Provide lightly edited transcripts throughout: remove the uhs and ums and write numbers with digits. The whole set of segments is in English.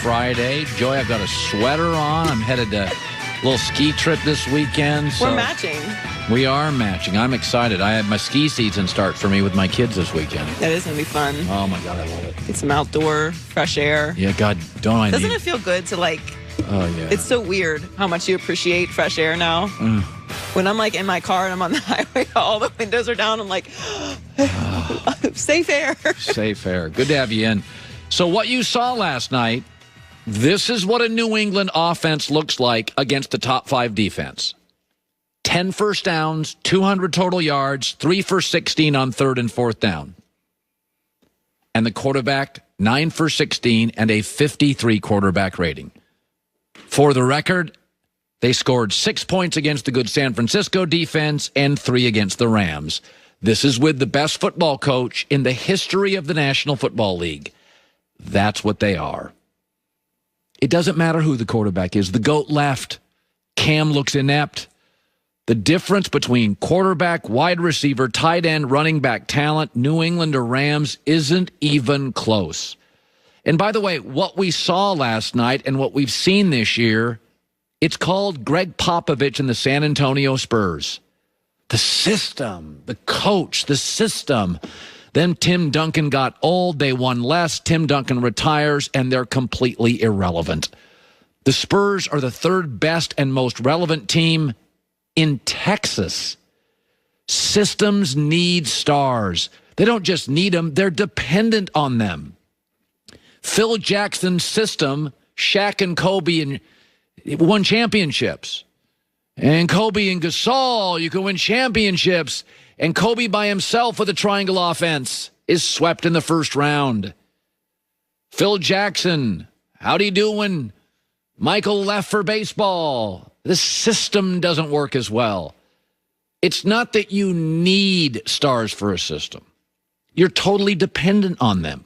Friday. Joy, I've got a sweater on. I'm headed to a little ski trip this weekend. So we're matching. We are matching. I'm excited. I had my ski season start for me with my kids this weekend. That is going to be fun. Oh, my God, I love it. Get some outdoor, fresh air. Yeah, God, don't I Doesn't it feel good to, like... Oh, yeah. It's so weird how much you appreciate fresh air now. When I'm, like, in my car and I'm on the highway, all the windows are down, I'm like, safe air. Safe air. Good to have you in. So what you saw last night, this is what a New England offense looks like against the top 5 defense. 10 first downs, 200 total yards, 3 for 16 on 3rd and 4th down. And the quarterback, 9 for 16 and a 53 quarterback rating. For the record, they scored 6 points against the good San Francisco defense and 3 against the Rams. This is with the best football coach in the history of the National Football League. That's what they are. It doesn't matter who the quarterback is. The GOAT left. Cam looks inept. The difference between quarterback, wide receiver, tight end, running back talent, New England or Rams, isn't even close. And by the way, what we saw last night and what we've seen this year, it's called Greg Popovich and the San Antonio Spurs. The system, the coach, the system. Then Tim Duncan got old. They won less. Tim Duncan retires, and they're completely irrelevant. The Spurs are the 3rd best and most relevant team in Texas. Systems need stars. They don't just need them. They're dependent on them. Phil Jackson's system, Shaq and Kobe won championships. And Kobe and Gasol, you can win championships. And Kobe by himself with a triangle offense is swept in the first round. Phil Jackson, how'd he do when Michael left for baseball? The system doesn't work as well. It's not that you need stars for a system. You're totally dependent on them.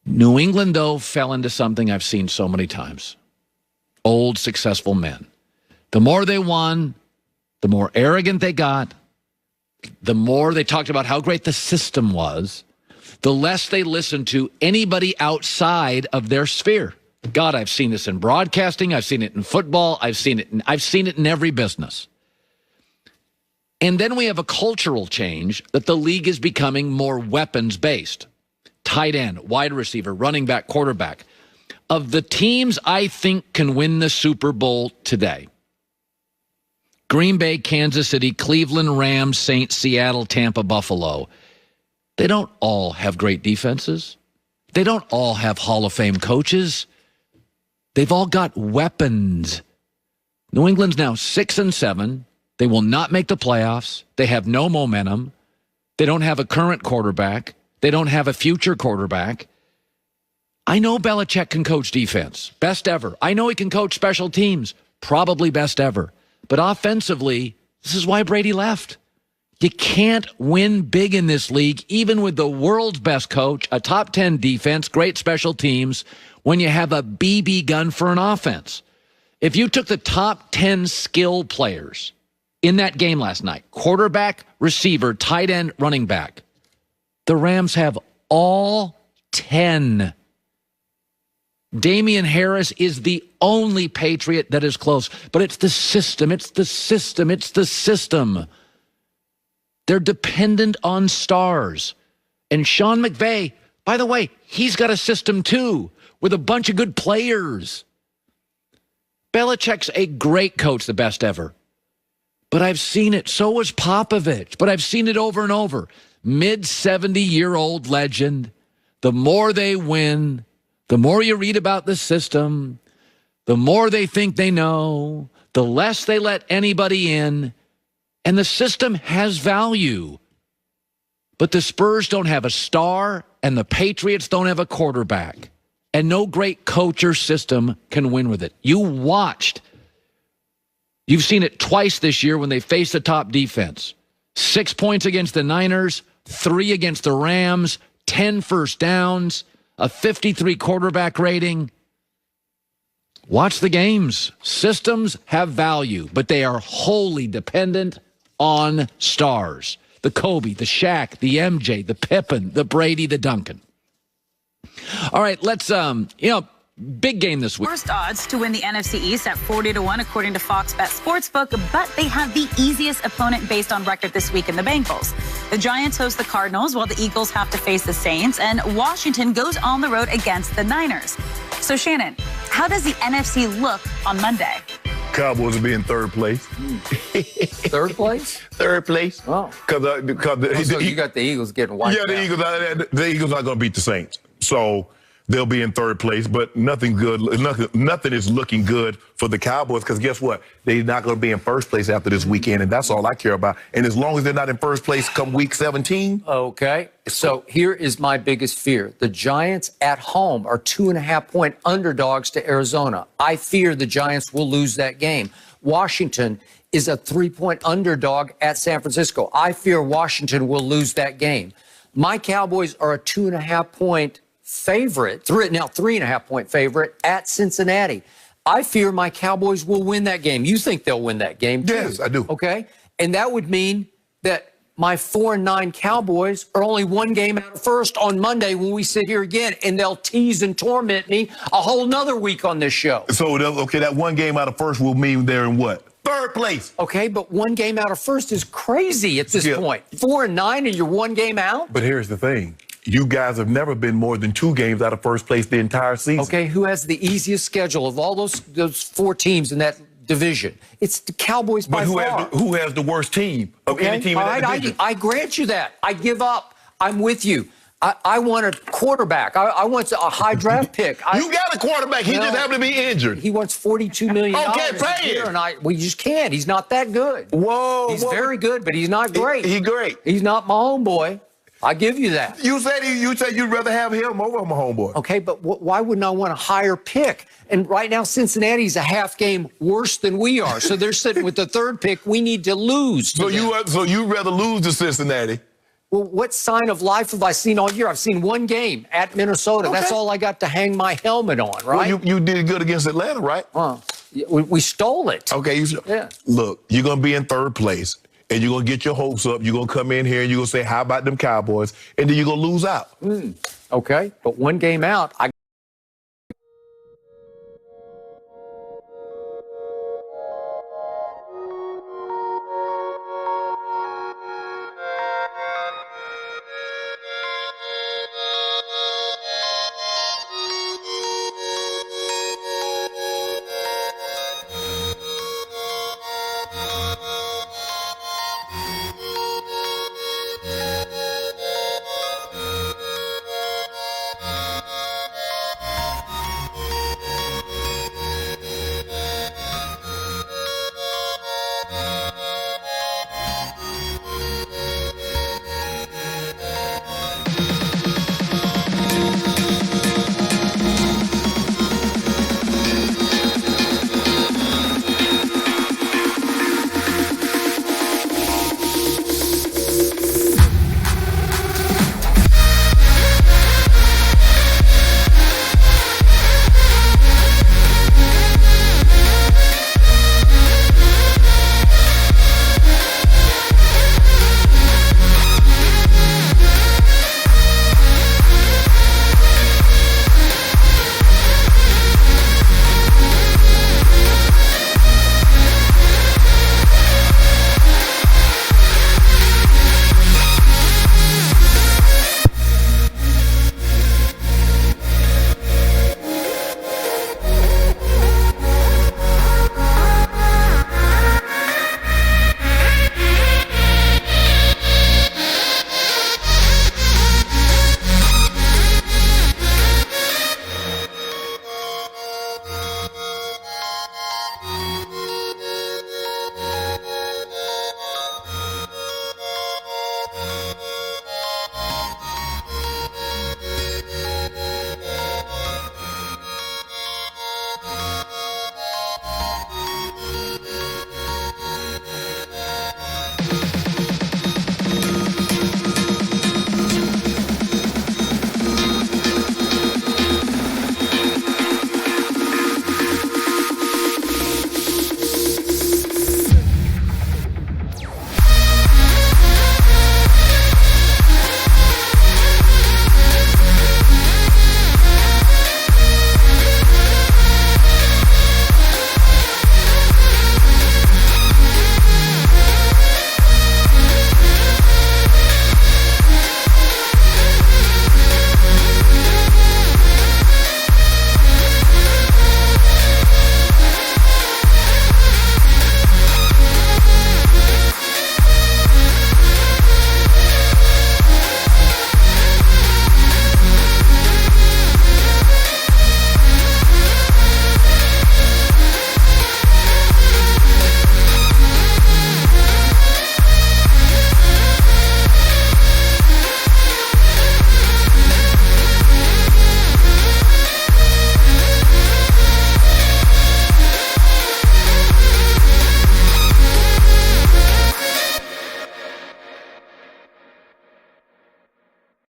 New England, though, fell into something I've seen so many times. Old, successful men. The more they won, the more arrogant they got, the more they talked about how great the system was, the less they listened to anybody outside of their sphere. God, I've seen this in broadcasting. I've seen it in football. I've seen it in every business. And then we have a cultural change that the league is becoming more weapons-based. Tight end, wide receiver, running back, quarterback. Of the teams I think can win the Super Bowl today, Green Bay, Kansas City, Cleveland, Rams, Saints, Seattle, Tampa, Buffalo. They don't all have great defenses. They don't all have Hall of Fame coaches. They've all got weapons. New England's now 6-7. They will not make the playoffs. They have no momentum. They don't have a current quarterback. They don't have a future quarterback. I know Belichick can coach defense. Best ever. I know he can coach special teams. Probably best ever. But offensively, this is why Brady left. You can't win big in this league, even with the world's best coach, a top 10 defense, great special teams, when you have a BB gun for an offense. If you took the top 10 skill players in that game last night, quarterback, receiver, tight end, running back, the Rams have all 10. Damian Harris is the only Patriot that is close. But it's the system. It's the system. It's the system. They're dependent on stars. And Sean McVay, by the way, he's got a system too with a bunch of good players. Belichick's a great coach, the best ever. But I've seen it. So was Popovich. But I've seen it over and over. Mid-70-year-old legend. The more they win, the more you read about the system, the more they think they know, the less they let anybody in, and the system has value. But the Spurs don't have a star, and the Patriots don't have a quarterback, and no great coach or system can win with it. You've seen it twice this year when they faced the top defense. 6 points against the Niners, 3 against the Rams, 10 first downs, a 53 quarterback rating. Watch the games. Systems have value, but they are wholly dependent on stars. The Kobe, the Shaq, the MJ, the Pippen, the Brady, the Duncan. All right, let's, Big game this week. Worst odds to win the NFC East at 40-1 according to Fox Bet Sportsbook, but they have the easiest opponent based on record this week in the Bengals. The Giants host the Cardinals while the Eagles have to face the Saints, and Washington goes on the road against the Niners. So Shannon, how does the NFC look on Monday? Cowboys will be in third place. Third place? Third place. Oh. So you got the Eagles getting wiped out. The Eagles are going to beat the Saints. So they'll be in third place, but nothing is looking good for the Cowboys because guess what? They're not going to be in first place after this weekend, and that's all I care about. And as long as they're not in first place come week 17. Okay. So here is my biggest fear. The Giants at home are 2.5-point underdogs to Arizona. I fear the Giants will lose that game. Washington is a 3-point underdog at San Francisco. I fear Washington will lose that game. My Cowboys are a 2.5-point favorite, 3.5-point favorite at Cincinnati. I fear my Cowboys will win that game. You think they'll win that game too? Yes, I do. Okay. And that would mean that my 4-9 Cowboys are only one game out of first on Monday when we sit here again, and they'll tease and torment me a whole nother week on this show. So, okay, that one game out of first will mean they're in what? Third place. Okay, but one game out of first is crazy at this point. 4-9 and you're one game out? But here's the thing. You guys have never been more than 2 games out of first place the entire season. Okay, who has the easiest schedule of all those 4 teams in that division? It's the Cowboys by far. Who has the worst team of any team in that division? I grant you that. I give up. I'm with you. I want a quarterback. I want a high draft pick. You got a quarterback. He just happened to be injured. He wants $42 million. Okay, pay it. And we just can't. He's not that good. Whoa. He's very good, but he's not great. He's great. He's not my homeboy. I give you that. You said you'd rather have him over my homeboy. Okay, but why wouldn't I want a higher pick? And right now, Cincinnati's a half game worse than we are. So they're sitting with the 3rd pick. We need to lose. So you'd rather lose to Cincinnati? Well, what sign of life have I seen all year? I've seen one game at Minnesota. Okay. That's all I got to hang my helmet on, right? Well, you did good against Atlanta, right? We stole it. Okay. Look, you're going to be in 3rd place. And you're going to get your hopes up. You're going to come in here and you're going to say, how about them Cowboys? And then you're going to lose out. Okay. But one game out,